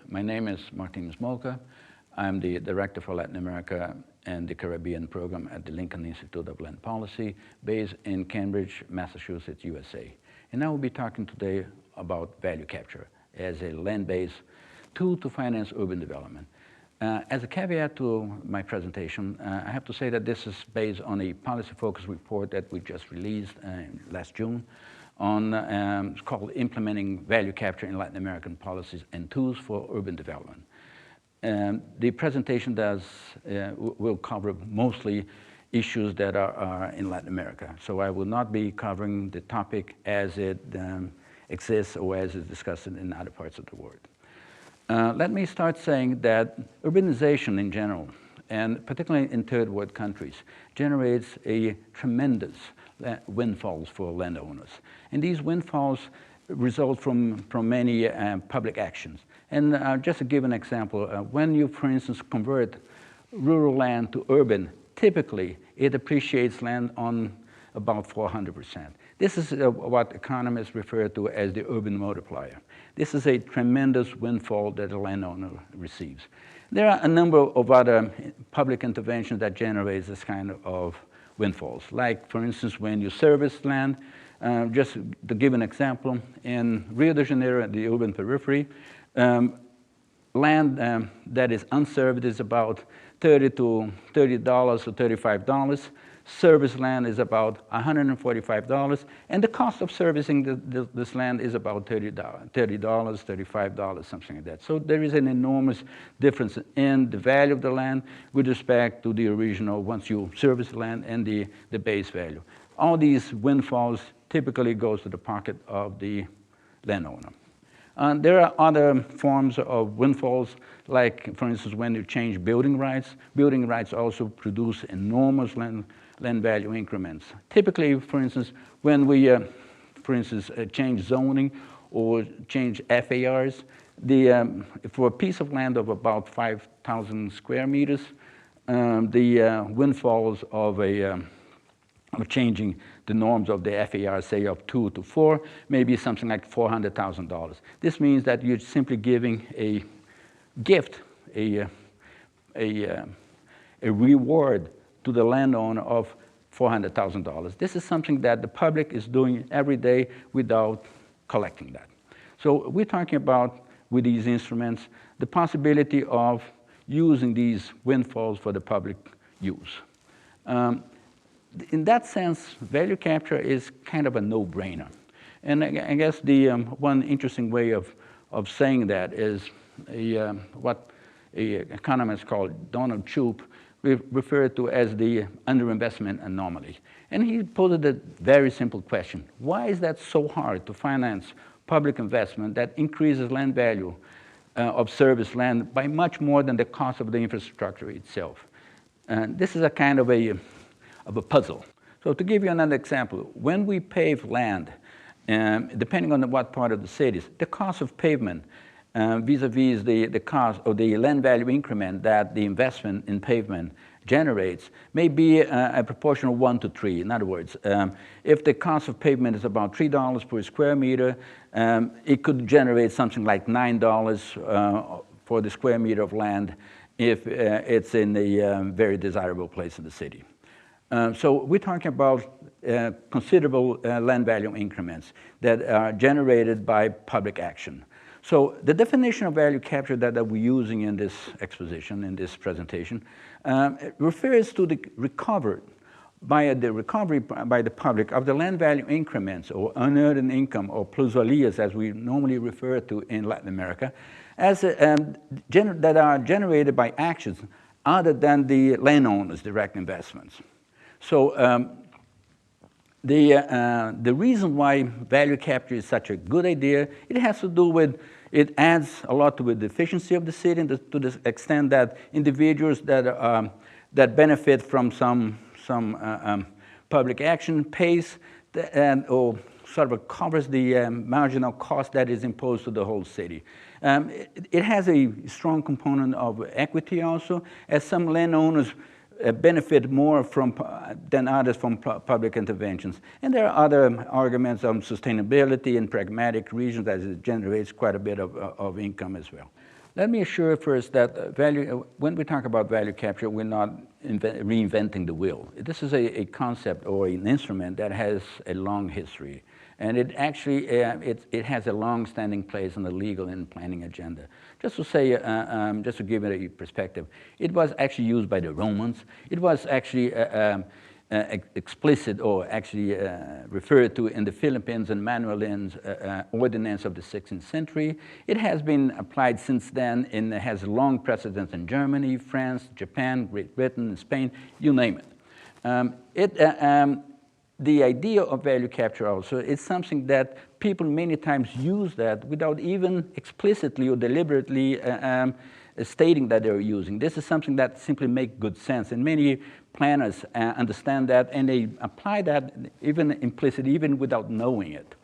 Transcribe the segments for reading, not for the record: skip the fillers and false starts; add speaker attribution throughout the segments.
Speaker 1: My name is Martim Smolkav. I'm the Director for Latin America and the Caribbean program at the Lincoln Institute of Land Policy, based in Cambridge, Massachusetts, USA. And I will be talking today about value capture as a land-based tool to finance urban development. As a caveat to my presentation, I have to say that this is based on a policy focus report that we just released last June on, it's called Implementing Value Capture in Latin American Policies and Tools for Urban Development. The presentation will cover mostly issues that are in Latin America. So I will not be covering the topic as it exists or as is discussed in other parts of the world. Let me start saying that urbanization in general, and particularly in third world countries, generates a tremendous windfalls for landowners. And these windfalls result from many public actions. And just to give an example, when you, for instance, convert rural land to urban, typically it appreciates land on about 400%. This is what economists refer to as the urban multiplier. This is a tremendous windfall that a landowner receives. There are a number of other public interventions that generate this kind of windfalls. Like, for instance, when you service land, just to give an example, in Rio de Janeiro, at the urban periphery, land that is unserved is about $30 to $35. Service land is about $145, and the cost of servicing this land is about $30, $35, something like that. So there is an enormous difference in the value of the land with respect to the original, once you service the land, and the base value. All these windfalls typically goes to the pocket of the landowner. There are other forms of windfalls, like, for instance, when you change building rights. Building rights also produce enormous land value increments. Typically, for instance, when we, change zoning or change FARs, for a piece of land of about 5,000 square meters, the windfalls of changing the norms of the FAR, say of 2 to 4, maybe something like $400,000. This means that you're simply giving a gift, a reward to the landowner of $400,000. This is something that the public is doing every day without collecting that. So we're talking about, with these instruments, the possibility of using these windfalls for the public use. In that sense, value capture is kind of a no-brainer. And I guess the one interesting way of saying that is what an economist called Donald Shoup referred to as the underinvestment anomaly. And he posed a very simple question. Why is that so hard to finance public investment that increases land value of service land by much more than the cost of the infrastructure itself? And this is a kind of a puzzle. So to give you another example, when we pave land, depending on what part of the cities, the cost of pavement vis-a-vis the cost of the land value increment that the investment in pavement generates may be a proportion of 1 to 3. In other words, if the cost of pavement is about $3 per square meter, it could generate something like $9 for the square meter of land if it's in a very desirable place in the city. So we're talking about considerable land value increments that are generated by public action. So the definition of value capture that we're using in this exposition, in this presentation, refers to the recovery by the public of the land value increments or unearned income or plusvalias, as we normally refer to in Latin America, as that are generated by actions other than the landowner's direct investments. So the reason why value capture is such a good idea, it has to do with, it adds a lot to the efficiency of the city, and to the extent that individuals that benefit from some public action pays or sort of covers the marginal cost that is imposed to the whole city. It has a strong component of equity also, as some landowners benefit more than others from public interventions. And there are other arguments on sustainability in pragmatic regions that it generates quite a bit of income as well. Let me assure first that when we talk about value capture, we're not reinventing the wheel. This is a concept or an instrument that has a long history. And it actually, it has a long-standing place on the legal and planning agenda. Just to say, just to give it a perspective, it was actually used by the Romans. It was actually explicit or actually referred to in the Philippines and Manuelin's ordinance of the 16th century. It has been applied since then and has long precedence in Germany, France, Japan, Great Britain, Spain, you name it. The idea of value capture also is something that people many times use that without even explicitly or deliberately stating that they're using. This is something that simply makes good sense, and many planners understand that, and they apply that even implicitly, even without knowing it.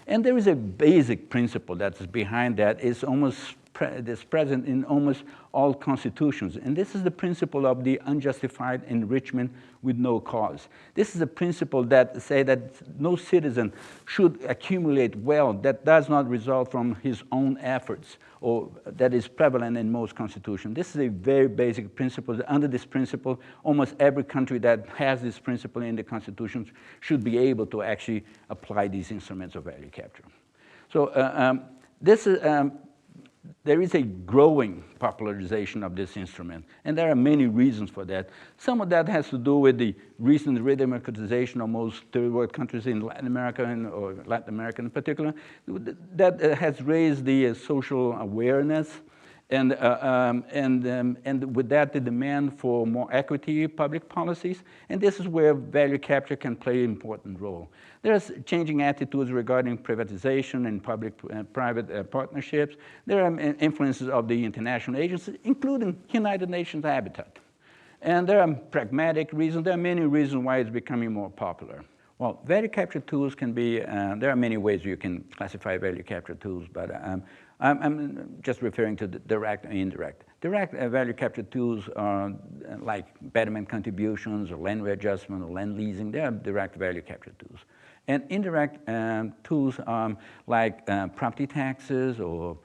Speaker 1: And there is a basic principle that's behind that. It's almost that's present in almost all constitutions. And this is the principle of the unjustified enrichment with no cause. This is a principle that says that no citizen should accumulate wealth that does not result from his own efforts, or that is prevalent in most constitutions. This is a very basic principle. Under this principle, almost every country that has this principle in the constitutions should be able to actually apply these instruments of value capture. So there is a growing popularization of this instrument, and there are many reasons for that. Some of that has to do with the recent redemocratization of most third world countries in Latin America, or Latin America in particular, that has raised the social awareness, and with that, the demand for more equity public policies, and this is where value capture can play an important role. There's changing attitudes regarding privatization and public-private partnerships. There are influences of the international agencies, including United Nations Habitat. And there are pragmatic reasons. There are many reasons why it's becoming more popular. Well, value capture tools can be, there are many ways you can classify value capture tools, but I'm just referring to the direct and indirect. Direct value capture tools are like betterment contributions or land readjustment or land leasing. They are direct value capture tools. And indirect tools like property taxes or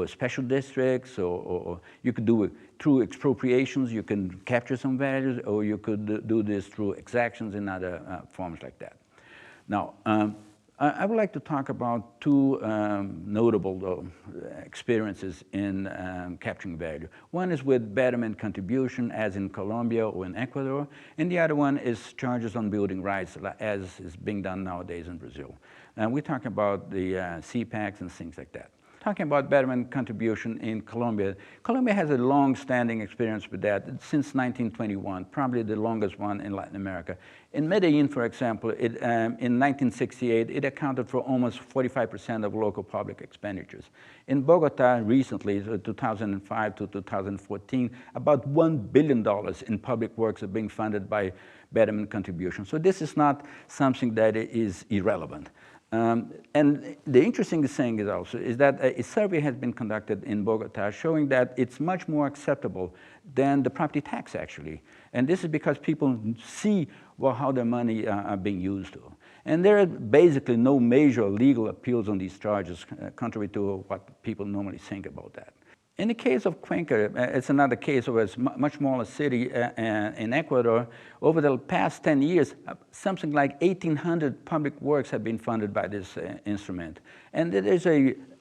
Speaker 1: special districts, or you could do it through expropriations. You can capture some values, or you could do this through exactions and other forms like that. Now, I would like to talk about two notable experiences in capturing value. One is with betterment contribution, as in Colombia or in Ecuador, and the other one is charges on building rights, as is being done nowadays in Brazil. And we talk about the CPACs and things like that. Talking about betterment contribution in Colombia, Colombia has a long-standing experience with that since 1921, probably the longest one in Latin America. In Medellin, for example, in 1968, it accounted for almost 45% of local public expenditures. In Bogota, recently, 2005 to 2014, about $1 billion in public works are being funded by betterment contribution. So this is not something that is irrelevant. And the interesting thing is that a survey has been conducted in Bogota showing that it's much more acceptable than the property tax, actually. And this is because people see how their money are being used to. And there are basically no major legal appeals on these charges, contrary to what people normally think about that. In the case of Cuenca, it's another case of a much smaller city in Ecuador. Over the past 10 years, something like 1,800 public works have been funded by this instrument. And there's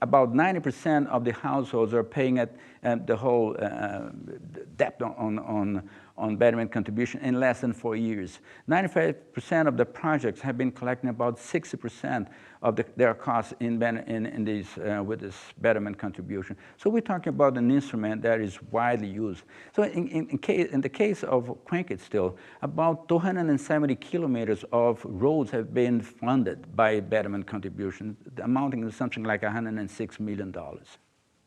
Speaker 1: about 90% of the households are paying the whole debt on betterment contribution in less than 4 years. 95% of the projects have been collecting about 60% of their costs with this betterment contribution. So we're talking about an instrument that is widely used. So in the case of Cuenca still, about 270 kilometers of roads have been funded by betterment contribution, amounting to something like $106 million.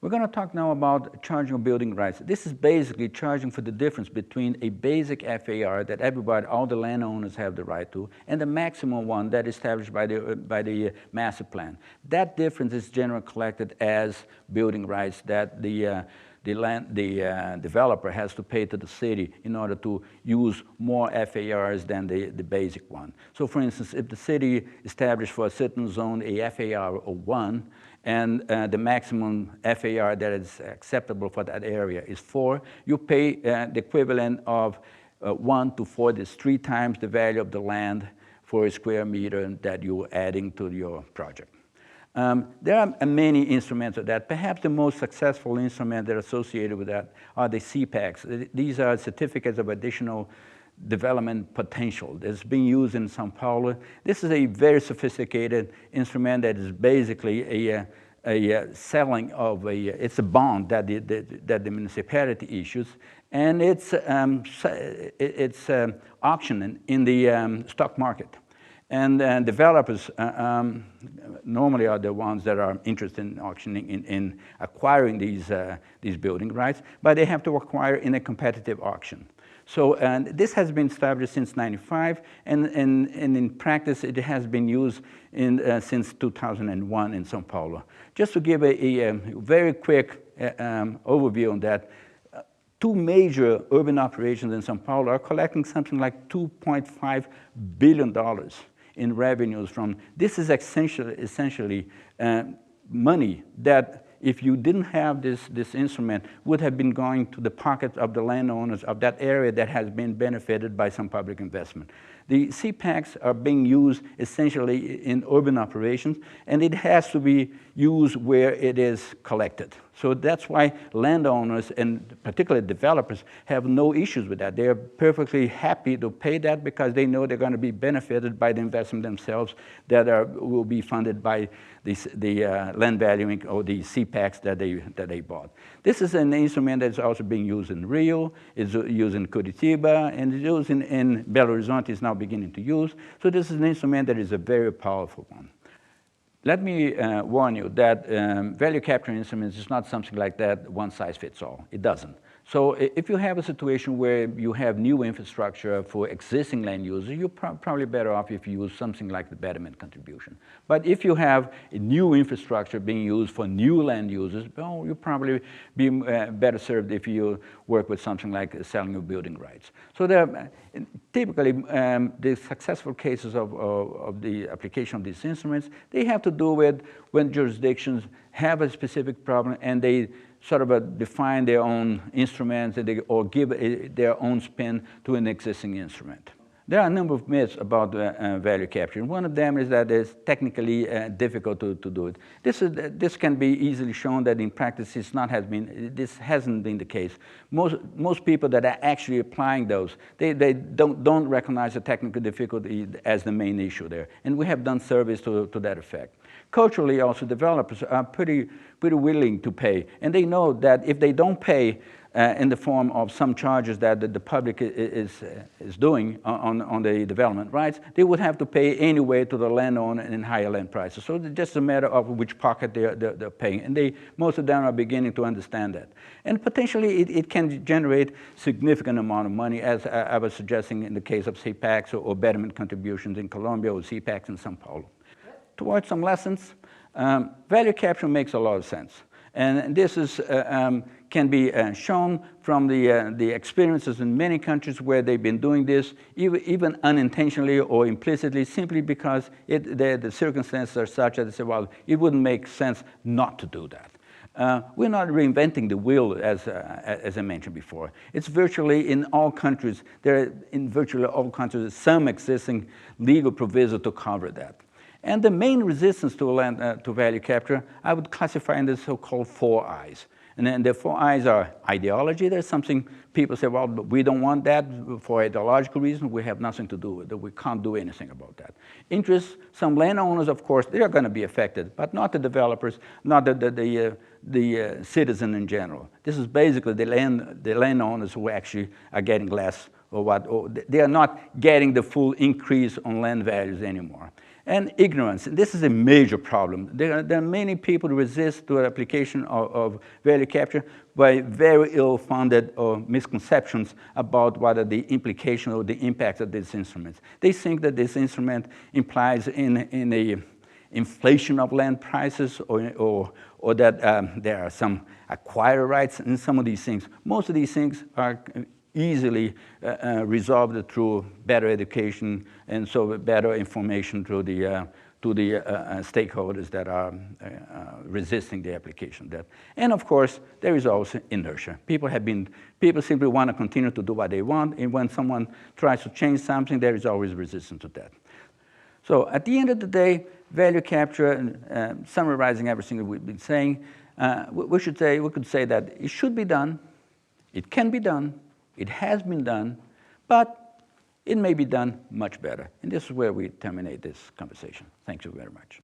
Speaker 1: We're going to talk now about charging of building rights. This is basically charging for the difference between a basic FAR that everybody, all the landowners have the right to, and the maximum one that is established by the master plan. That difference is generally collected as building rights that the the developer has to pay to the city in order to use more FARs than the basic one. So for instance, if the city established for a certain zone a FAR of 1, and the maximum FAR that is acceptable for that area is 4, you pay the equivalent of 1 to 4, that's 3 times the value of the land for a square meter that you're adding to your project. There are many instruments of that. Perhaps the most successful instrument that are associated with that are the CPACs. These are certificates of additional development potential that's being used in São Paulo. This is a very sophisticated instrument that is basically a selling of it's a bond that the municipality issues, and it's auctioning in the stock market. And developers normally are the ones that are interested in auctioning, in acquiring these building rights, but they have to acquire in a competitive auction. So this has been established since '95, and in practice it has been used since 2001 in São Paulo. Just to give a very quick overview on that, 2 major urban operations in São Paulo are collecting something like $2.5 billion in revenues from. This is essentially money that, if you didn't have this instrument, would have been going to the pockets of the landowners of that area that has been benefited by some public investment. The CPACs are being used essentially in urban operations, and it has to be used where it is collected. So that's why landowners, and particularly developers, have no issues with that. They're perfectly happy to pay that because they know they're going to be benefited by the investment themselves that will be funded by the land valuing or the CPACs that they bought. This is an instrument that's also being used in Rio, it's used in Curitiba, and it's used in Belo Horizonte, is now beginning to use. So this is an instrument that is a very powerful one. Let me warn you that value capture instruments is not something like that, one size fits all. It doesn't. So if you have a situation where you have new infrastructure for existing land users, you're probably better off if you use something like the betterment contribution. But if you have a new infrastructure being used for new land users, well, you'll probably be better served if you work with something like selling your building rights. So typically, the successful cases of the application of these instruments, they have to do with when jurisdictions have a specific problem and they sort of define their own instruments or give their own spin to an existing instrument. There are a number of myths about value capture, and one of them is that it's technically difficult to do it. This can be easily shown that in practice this hasn't been the case. Most people that are actually applying those, they don't recognize the technical difficulty as the main issue there, and we have done surveys to that effect. Culturally, also, developers are pretty willing to pay, and they know that if they don't pay in the form of some charges that the public is doing on the development rights, they would have to pay anyway to the landowner in higher land prices. So it's just a matter of which pocket they're paying, and most of them are beginning to understand that. And potentially, it can generate significant amount of money, as I was suggesting in the case of CPACs or betterment contributions in Colombia or CPACs in São Paulo. Towards some lessons, value capture makes a lot of sense. And this can be shown from the experiences in many countries where they've been doing this, even unintentionally or implicitly, simply because the circumstances are such that they say, well, it wouldn't make sense not to do that. We're not reinventing the wheel, as I mentioned before. It's virtually in all countries, some existing legal provision to cover that. And the main resistance to value capture, I would classify in the so-called 4 I's. And then the 4 I's are ideology. There's something people say, well, we don't want that for ideological reasons. We have nothing to do with it. We can't do anything about that. Interest, some landowners, of course, they are going to be affected, but not the developers, not the citizen in general. This is basically the landowners who actually are getting less or they are not getting the full increase on land values anymore. And ignorance, this is a major problem. There are many people who resist to the application of value capture by very ill-founded misconceptions about what are the implications or the impacts of these instruments. They think that this instrument implies in inflation of land prices or that there are some acquired rights in some of these things. Most of these things are easily resolved through better education and so better information to the stakeholders that are resisting the application of that. And of course, there is also inertia. People simply want to continue to do what they want, and when someone tries to change something, there is always resistance to that. So at the end of the day, value capture, summarizing everything that we've been saying, we could say that it should be done, it can be done, it has been done, but it may be done much better. And this is where we terminate this conversation. Thank you very much.